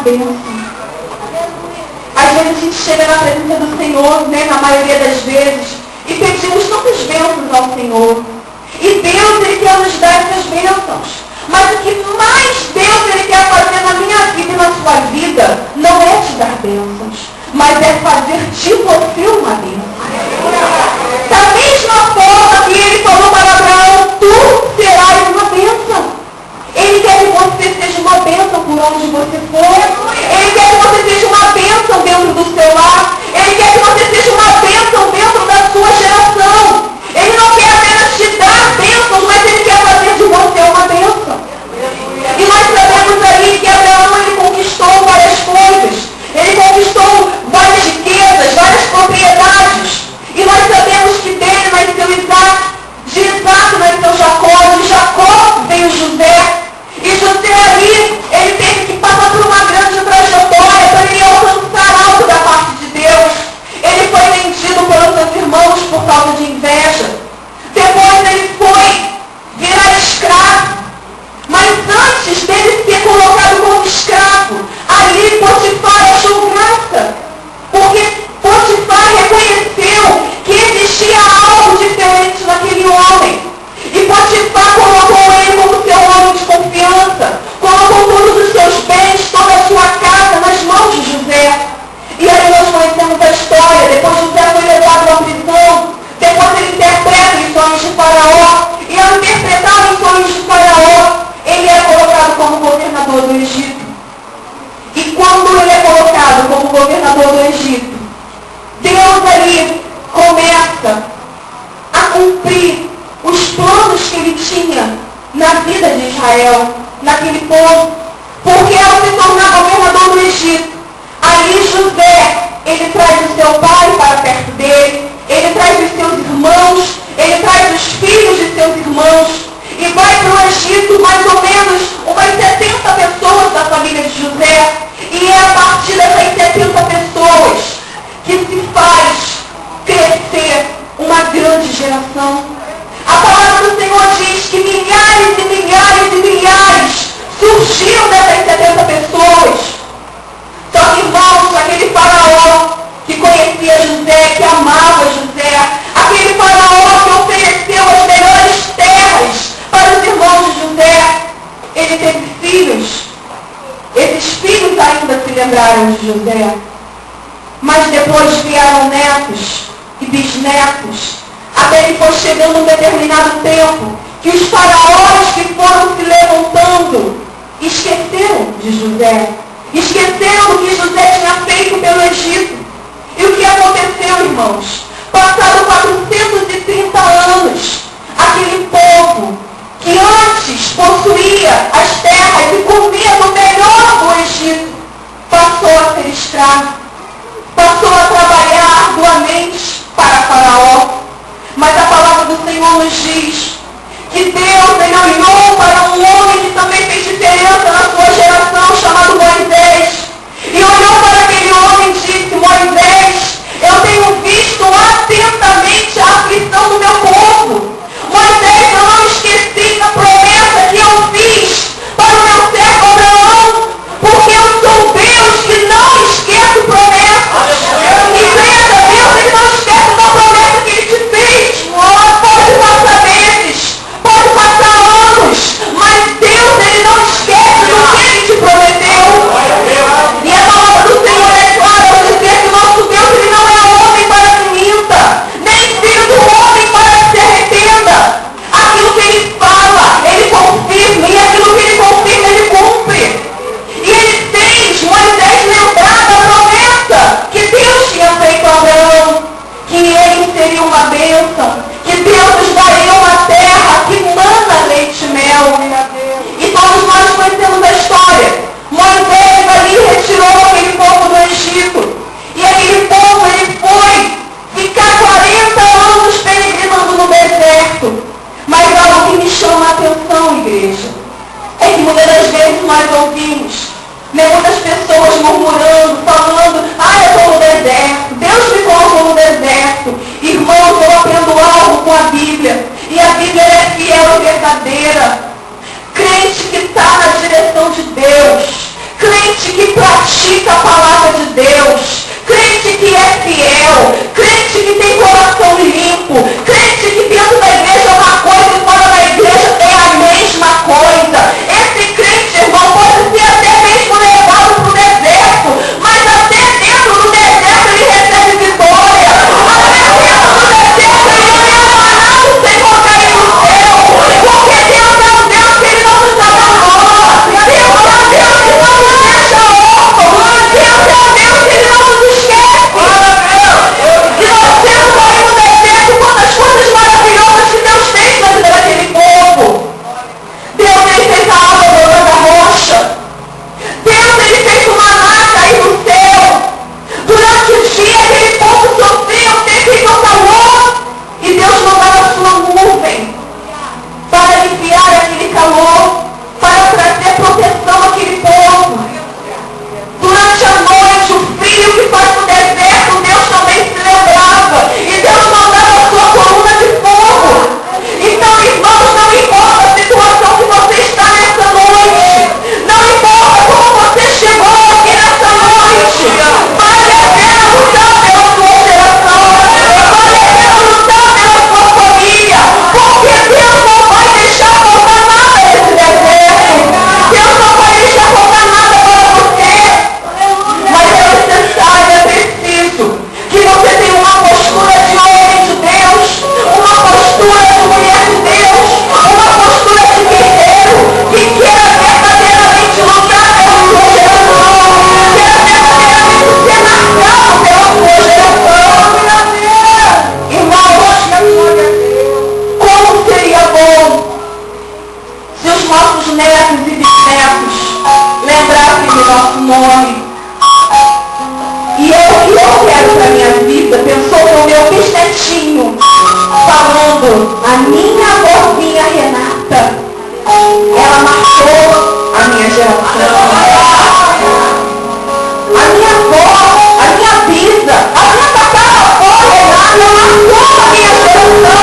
bênção. Às vezes a gente chega na presença do Senhor, né, na maioria das vezes, e pedimos tantas bênçãos ao Senhor. E Deus, Ele quer nos dar essas bênçãos. Mas o que mais Deus Ele quer fazer na minha vida e na sua vida não é te dar bênçãos, mas é fazer de você uma bênção. Da mesma forma que Ele falou para Abraão, tu serás uma bênção. Ele quer que você seja uma bênção por onde você for. Ele quer que você seja uma bênção dentro do seu lar. Ele quer que você seja uma bênção dentro da sua geração. Ele não quer apenas te dar bênçãos, mas Ele quer fazer de você uma bênção. E nós sabemos aí que Abraão, ele conquistou várias coisas. Ele conquistou várias riquezas, várias propriedades. E nós sabemos que dele nasceu Isaac, de Isaac nasceu Jacó, de Jacó veio José. E José ali, ele teve que passar por uma grande trajetória para ele alcançar algo da parte de Deus. Ele foi vendido pelos seus irmãos por causa de inveja. Depois ele foi virar escravo. Mas antes dele ser colocado como escravo, ali Potifar achou graça. Porque Potifar reconheceu que existia algo diferente naquele homem. E Potifar colocou ele como seu homem de confiança. Colocou todos os seus bens, toda a sua casa nas mãos de José. E aí nós conhecemos a história. Depois José foi levado à prisão. Depois ele interpreta os sonhos de Faraó. E ao interpretar os sonhos de Faraó, ele é colocado como governador do Egito. E quando ele é colocado como governador do Egito, Deus ali começa a cumprir os planos que ele tinha na vida de Israel, naquele povo. Porque ao se tornar governador do Egito, ali José, ele traz o seu pai para perto dele, ele traz os seus irmãos, ele traz os filhos de seus irmãos, e vai para o Egito mais ou menos umas 70 pessoas da família de José. E é a partir dessas 70 pessoas que se faz crescer uma grande geração. A palavra do Senhor diz que milhares e milhares e milhares surgiram dessas 70 pessoas. Só que, irmãos, aquele faraó que conhecia José, que amava José, aquele faraó que ofereceu as melhores terras para os irmãos de José, ele teve filhos. Esses filhos ainda se lembraram de José. Mas depois vieram netos e bisnetos, até que foi chegando um determinado tempo que os faraós que foram se levantando esqueceram de José. Esqueceram do que José tinha feito pelo Egito. E o que aconteceu, irmãos? Passaram 430 anos. Aquele povo que antes possuía as terras e comia do melhor do Egito, passou a ser escravo. Passou a trabalhar arduamente para Faraó. Mas a palavra do Senhor nos diz que Deus, Ele olhou para um homem que também fez diferença na sua geração, chamado Moisés. E olhou para aquele homem e disse: Moisés, eu tenho visto atentamente a aflição do meu povo. Moisés, eu não esqueci da promessa que eu fiz para o meu servo Abraão, porque eu sou Deus que não esqueço promessas. E veja, Deus, Ele não esquece da promessa que Ele te fez. Pode passar meses, pode passar anos, mas Deus, Ele não esquece do que Ele te prometeu. E a palavra do Senhor é clara ao dizer que o nosso Deus, Ele não é homem para que minta, nem filho do homem para que se arrependa. Aquilo que Ele fala, Ele confirma, e aquilo que Ele confirma, Ele cumpre. E Ele fez Moisés lembrar da promessa que Deus tinha feito a Abraão, que ele seria uma bênção, que Deus nos daria uma terra que mana leite e mel. E todos nós conhecemos a história. Moisés ali retirou aquele povo do Egito. E aquele povo, ele foi ficar 40 anos peregrinando no deserto. Mas algo que me chama a atenção, igreja, é que muitas das vezes nós ouvimos, né, muitas pessoas murmurando, falando: eu estou no deserto, Deus me colocou no deserto. Irmãos, eu aprendo crente que pratica a palavra de Deus, crente que é fiel, crente que tem coração limpo, crente que dentro da igreja é uma coisa e fora da igreja é a mesma coisa. Esse crente, irmão, pode ser até mesmo levado para o deserto, mas até dentro do deserto ele recebe vitória. Até dentro do deserto ele vai adorar o Senhor cair no céu, porque Deus é um Deus que ele não nos abandona. Deus é um Deus que não nos deixa órfãos. Deus é um Deus que ele não nos esquece. E nós temos aí no deserto quantas coisas maravilhosas que Deus fez na vida daquele povo. Deus, ele fez a água brotando da rocha. Deus, ele fez uma maná cair do céu. Durante o dia, aquele povo sofria o terrível calor. E Deus mandava a sua nuvem para aliviar aquele calor, para trazer proteção àquele povo. Durante a noite, o frio que faz no deserto, Deus também se lembrava. E Deus mandava a sua coluna de fogo. Então, irmãos, não importa a situação que você está nessa noite. Não importa como você chegou aqui nessa noite. Vale a pena lutar pela sua geração. Vale a pena lutar pela sua família. Porque Deus não vai deixar faltar nada nesse deserto. Deus não vai deixar faltar nada para você. Mas é necessário, é preciso que você tenha uma postura de homem de Deus, uma postura de mulher de Deus, uma postura de guerreiro, que queira verdadeiramente lutar pela sua geração, queira verdadeiramente ser marcado pela sua geração. Irmãos, como seria bom se os nossos netos e bisnetos lembrassem do nosso nome. E eu quero para minha vida, pensou no meu bisnetinho, falando, a minha avózinha Renata, ela marcou a minha geração. A minha avó, a minha bisa, a minha tataravó Renata marcou a minha geração.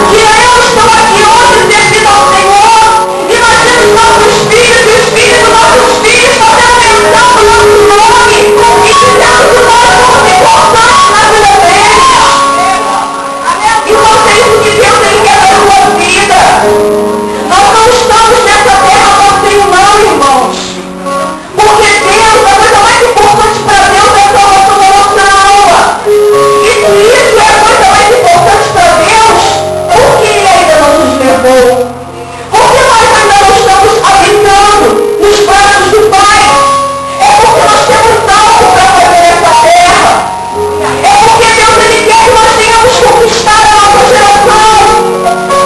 Que eu estou aqui hoje devido ao Senhor. E nós temos nossos filhos e os filhos dos nossos filhos podendo pensar no nosso nome e dizendo que nós somos importantes na vida deles. Então é isso que Deus ele quer da sua vida. Nós não estamos nessa terra passeio não, irmãos. Porque Deus, a coisa mais importante para Deus é a salvação da nossa alma. E se isso é a coisa mais importante para Deus, por que Ele ainda não nos levou? Porque nós ainda não estamos habitando nos braços do Pai. É porque nós temos algo para fazer nessa terra. É porque Deus ele quer que nós tenhamos conquistado a nossa geração.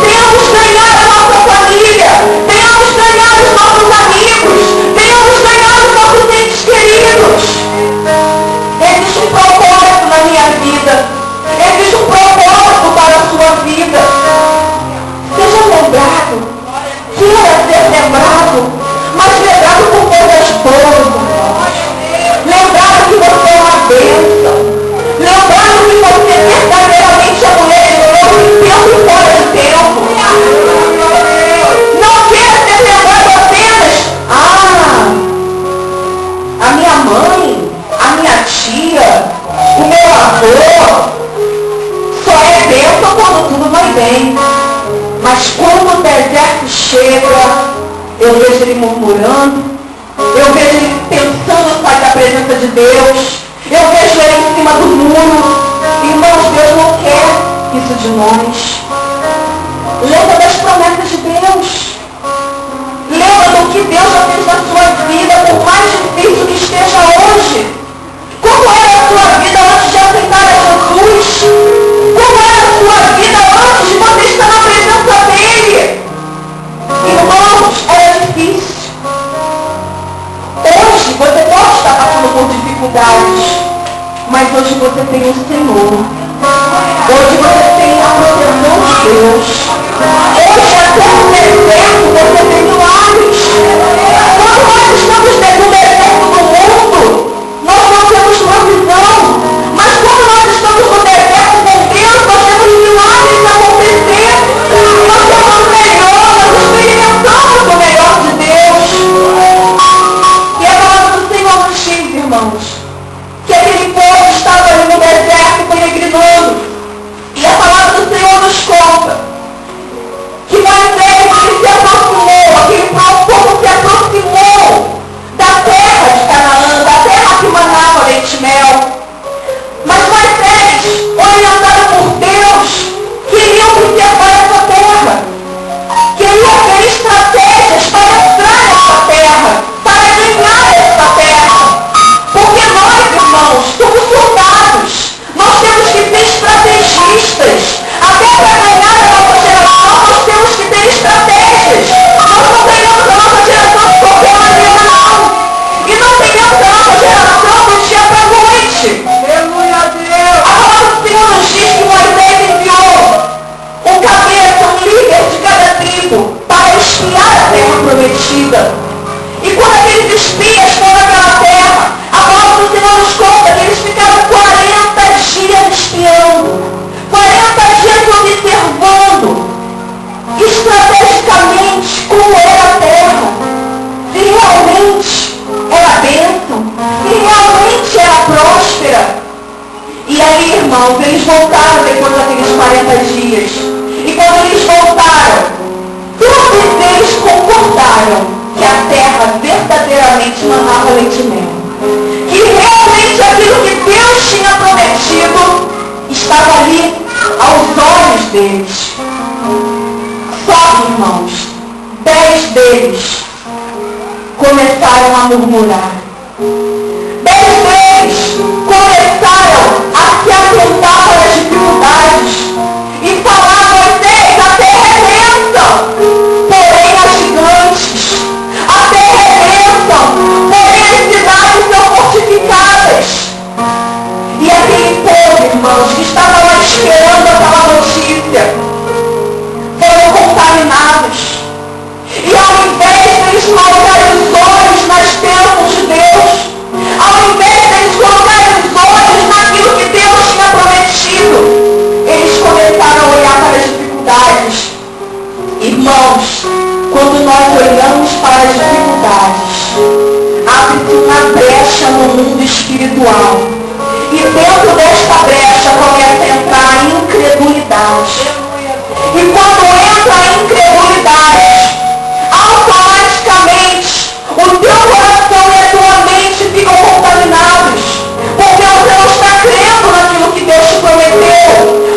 Tenhamos ganhado a nossa família. Tenhamos ganhado os nossos amigos. Tenhamos ganhado os nossos entes queridos. Existe um propósito na minha vida. Existe um propósito para a sua vida. Seja lembrado. Queira ser lembrado. Mas lembrado por coisas boas. Lembrado que você é uma bênção. Lembrado que você verdadeiramente é mulher de Deus em tempo e fora de tempo. Não queira ser lembrado apenas, a minha mãe, a minha tia, o meu avô, só é bênção quando tudo vai bem. Mas quando o deserto chega, eu vejo ele murmurando, eu vejo ele pensando em sair da presença de Deus, eu vejo ele em cima do muro. Irmãos, Deus não quer isso de nós. Lembra das promessas de Deus. Lembra do que Deus já fez na sua vida, por mais difícil que esteja hoje. Como era a sua vida antes de aceitar a Jesus? Como era a sua vida antes de você estar na presença dEle? Irmãos, era difícil. Hoje você pode estar passando por dificuldades, mas hoje você tem o Senhor. Hoje você tem a proteção de Deus. Hoje até no deserto você tem milagres. Quando nós estamos no deserto do mundo, nós não temos provisão. Mas quando nós estamos no deserto com Deus, nós temos milagres acontecendo. Nós temos o melhor, nós experimentamos o melhor de Deus. estrategistas. Até para ganhar a nossa geração, nós temos que ter estratégias. Nós não ganhamos a nossa geração de qualquer maneira, não. E não ganhamos a nossa geração do dia para a noite. Aleluia a Deus. A palavra do Senhor nos diz que Moisés enviou um cabeça, um líder de cada tribo, para espiar a terra prometida. E quando aqueles espias foram àquela terra, a palavra do Senhor nos conta que eles ficaram 40 dias espiando, 40 dias observando estrategicamente como era a terra, se realmente era bênção, se realmente era próspera. E aí, irmãos, eles voltaram depois daqueles 40 dias. E quando eles voltaram, todos eles concordaram que a terra verdadeiramente manava leite e mel. Que realmente aquilo que Deus tinha prometido estava ali aos olhos deles. Só que, irmãos, 10 deles começaram a murmurar. 10 deles começaram a se atentar para as dificuldades e falar: Moisés, a terra é bênção, porém há gigantes. A terra é bênção, porém as cidades são fortificadas. E aquele povo, irmãos, que estava lá esperando aquela notícia, foram contaminados. E ao invés deles colocarem os olhos nas bênçãos de Deus, ao invés deles colocarem os olhos naquilo que Deus tinha prometido, eles começaram a olhar para as dificuldades. Irmãos, quando nós olhamos para as dificuldades, abre-se uma brecha no mundo espiritual. E dentro desta brecha começa a entrar a incredulidade. E quando entra a incredulidade, automaticamente o teu coração e a tua mente ficam contaminados. Porque você não está crendo naquilo que Deus te prometeu.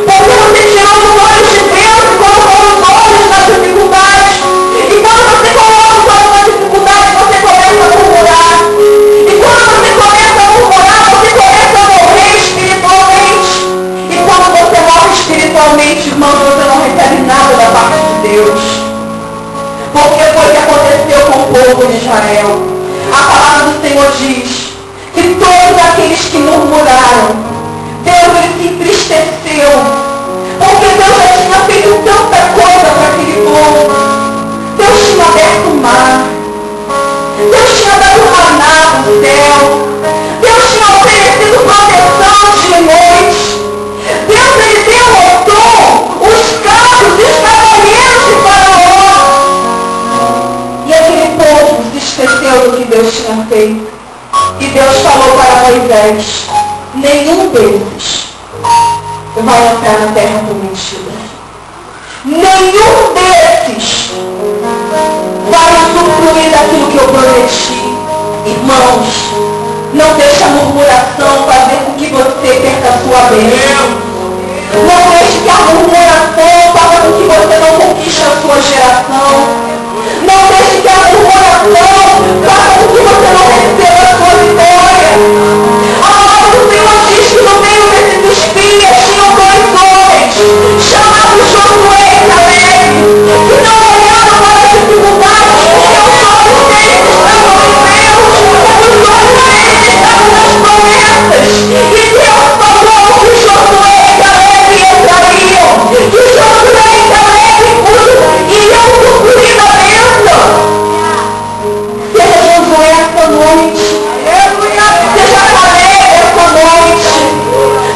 Porque você tirou os olhos de Deus e colocou os olhos nas dificuldades. E quando você coloca os olhos nas dificuldades, você começa a murmurar. E quando você começa a murmurar, você começa a morrer espiritualmente. E quando você morre espiritualmente, irmão, você não recebe nada da parte de Deus. Porque foi o que aconteceu com o povo de Israel. A palavra do Senhor diz que todos aqueles que murmuraram, Deus ele se entristeceu. Porque Deus já tinha feito tanta coisa para aquele povo. Deus tinha aberto o mar. Deus tinha dado um maná do céu. Deus tinha oferecido proteção de noite. Deus ele derrotou os carros e os cavaleiros de Faraó. E aquele povo se esqueceu do que Deus tinha feito. E Deus falou para Moisés: nenhum deles vai entrar na terra prometida. Nenhum desses vai usufruir daquilo que eu prometi. Irmãos, não deixe a murmuração fazer com que você perca a sua bênção. Não deixe que a murmuração faça com que você não conquiste a sua geração. Não deixe que a murmuração faça com que você não receba a sua vitória. A palavra do Senhor diz que no meio desses espias tinham 2 homens, chamados Josué e Caleb, que não olharam para as dificuldades, porque os olhos deles estavam em Deus, os olhos deles estavam nas promessas. E Deus falou que Josué e Caleb entrariam, que Josué e Caleb iriam cumprir a bênção. Seja Josué essa noite, seja Caleb essa noite.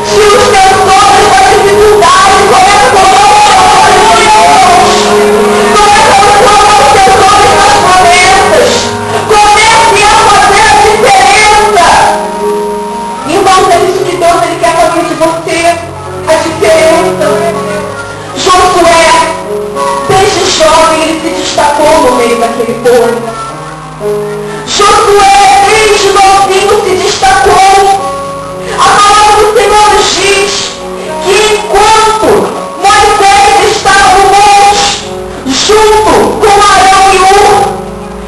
Se os teus olhos da dificuldade começam a colocar os olhos em Deus, começam a colocar os teus olhos nas promessas, comece a fazer a diferença. Irmãos, é isso que Deus ele quer fazer de você, a diferença. Josué, desde jovem, ele se destacou no meio daquele povo. Josué, desde novinho, se destacou. A palavra do Senhor nos diz que enquanto Moisés estava no monte, junto com Arão e Hur,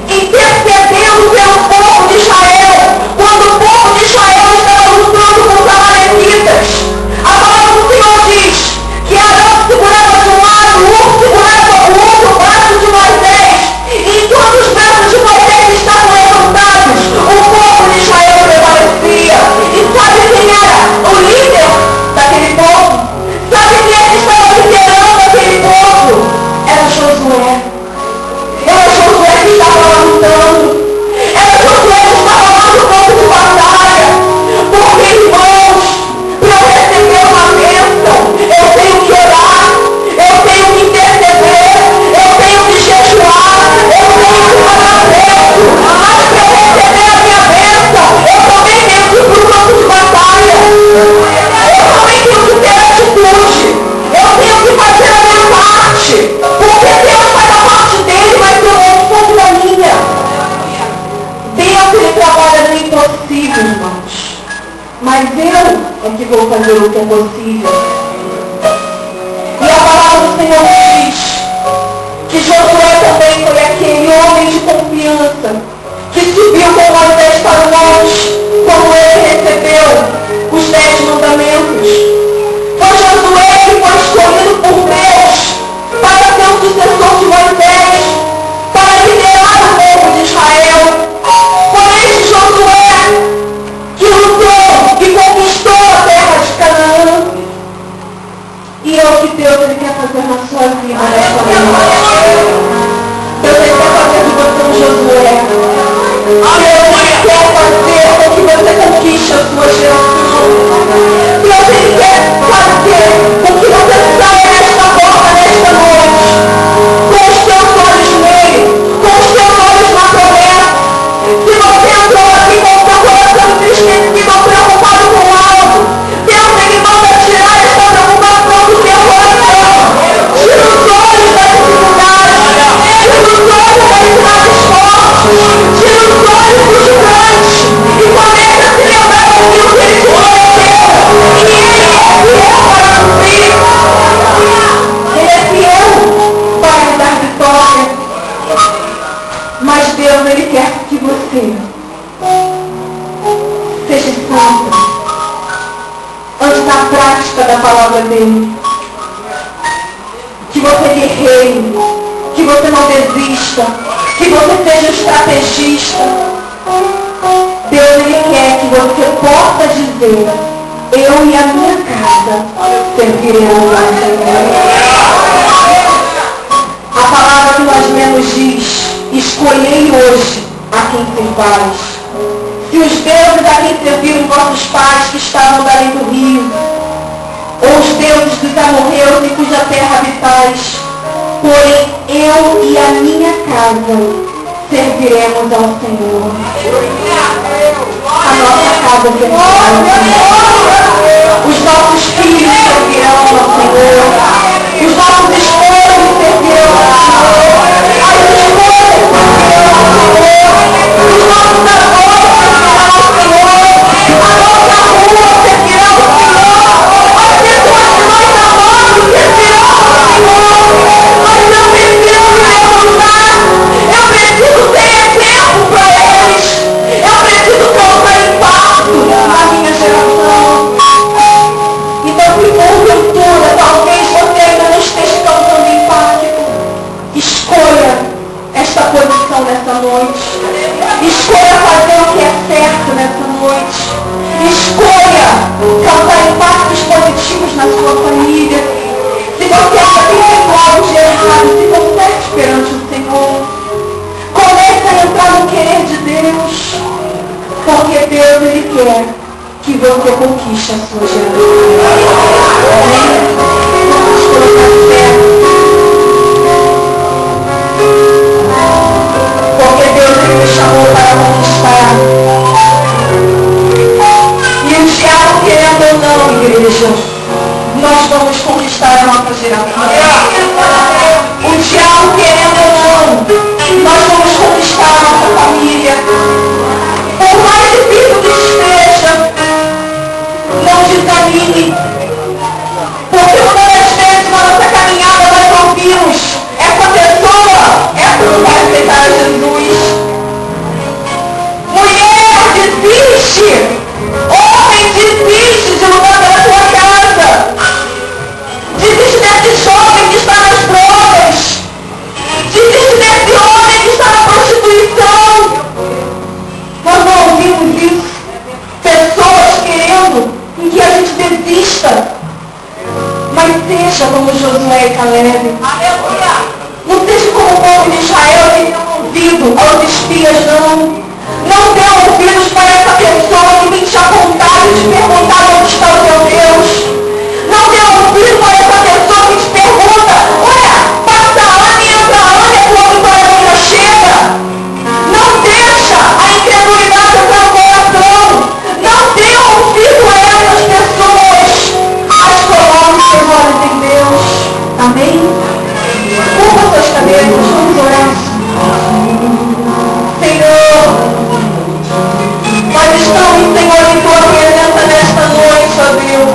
intercedendo pelo povo de Israel, quando o povo de Israel estava lutando com os amalequitas, a palavra do Senhor diz que graça na sua vida nesta noite. Deus quer fazer de você um Josué. Deus quer fazer com que você conquiste a sua geração. Deus quer fazer com que você saia desta porta nesta noite, com os seus olhos nele, com os seus olhos na promessa. Se você entrou aqui com o seu coração entristecido ou preocupado com algo, Deus ele manda tirar essa preocupação do seu coração. Tira os olhos da dificuldade, tira os olhos das cidades fortes, tira os olhos dos gigantes e começa a se lembrar daquilo que ele te prometeu. E ele é fiel para cumprir. Ele é fiel para lhe dar vitória. Mas Deus, ele quer que você seja santo, ande na prática da palavra dele, que você guerreie, que você não desista, que você seja estrategista. Deus, ele quer que você possa dizer: eu e a minha casa serviremos ao Senhor. A palavra que nós lemos diz: escolhei hoje a quem servais. Se os deuses a quem serviram vossos pais que estavam além do rio, ou os deuses dos amorreus em cuja terra habitais, porém eu e a minha casa serviremos ao Senhor. A nossa casa servirá ao Senhor. Os nossos filhos servirão ao Senhor. Os nossos esposos servirão ao Senhor. As esposas servirão ao Senhor. Os nossos avós servirão ao Senhor. A nossa rua servirá ao Senhor. As pessoas que nós amamos servirão ao Senhor. Mas eu preciso me levantar. Eu preciso ser exemplo para eles. Eu preciso causar impacto na minha geração. Então, se porventura, talvez você ainda não esteja causando impacto, escolha esta posição nessa noite. Escolha fazer o que é certo nessa noite. Escolha causar impactos positivos na sua família. Se você acha que tem algo de errado, se conserte perante o Senhor. Comece a entrar no querer de Deus. Porque Deus, ele quer que você conquiste a sua geração. Amém? Vamos colocar de pé. Porque Deus, ele me chamou para conquistar. E o diabo, querendo ou não, igreja, nós vamos conquistar a nossa geração. O diabo, querendo ou não, nós vamos conquistar a nossa família. Por mais difícil que esteja, não desanime. Porque muitas das vezes na nossa caminhada nós ouvimos: essa pessoa, essa não vai aceitar a Jesus. Mulher, desiste. Homem, desiste de lutar pela sua casa. Desiste desse jovem que está nas drogas. Desiste desse homem que está na prostituição. Nós não ouvimos isso. Pessoas querendo que a gente desista. Mas seja como Josué e Caleb. Não seja como o povo de Israel que deu ouvido aos espias, não. Não dê ouvidos para essa pessoa que vem te apontar e te perguntar onde está o teu Deus. Não dê ouvido para essa pessoa que te pergunta: ué, passa ano e entra ano e a tua vitória nunca chega. Não deixa a incredulidade entrar no coração. Não dê ouvido a essas pessoas. Mas coloque seus olhos em Deus. Amém? Curva suas cabeças, vamos orar. Senhor, nós estamos, Senhor, em tua presença nesta noite, ó Deus.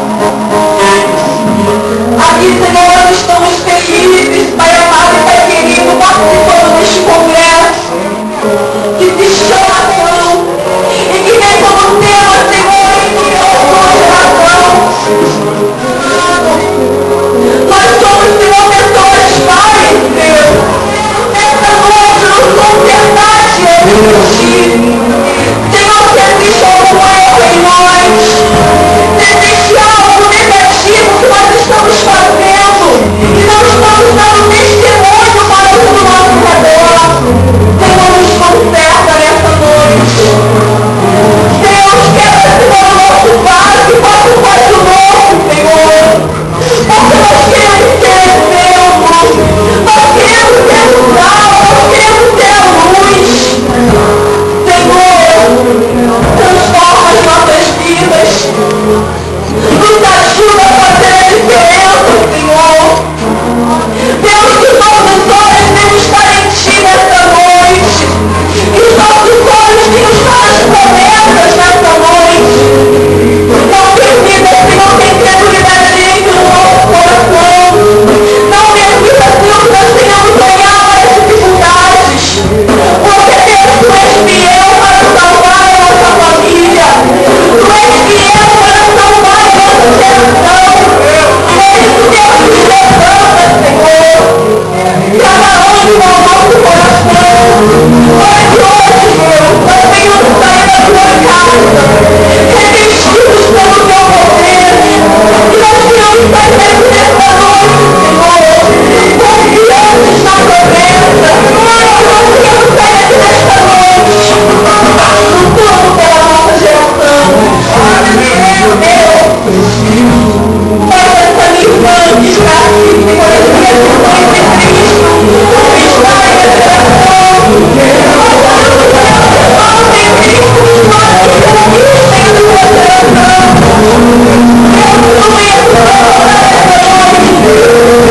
Aqui, Senhor, nós estamos felizes, Pai amado e Pai querido, participando deste congresso que se chama Ação e que tem como tema, Senhor, a sua geração. Nós somos, Senhor, pessoas várias, Deus. Esta noite não somos verdade, Deus. Senhor, se existe algum erro em nós, se existe algo negativo que nós estamos fazendo, sairemos nesta noite, Senhor, confiantes na promessa. Confiamos sairemos nesta noite, lutando pela nossa geração. Meu Deus, faz essa minha irmã que está aqui, Senhor, as minhas irmãs em Cristo, está em geração. Thank you.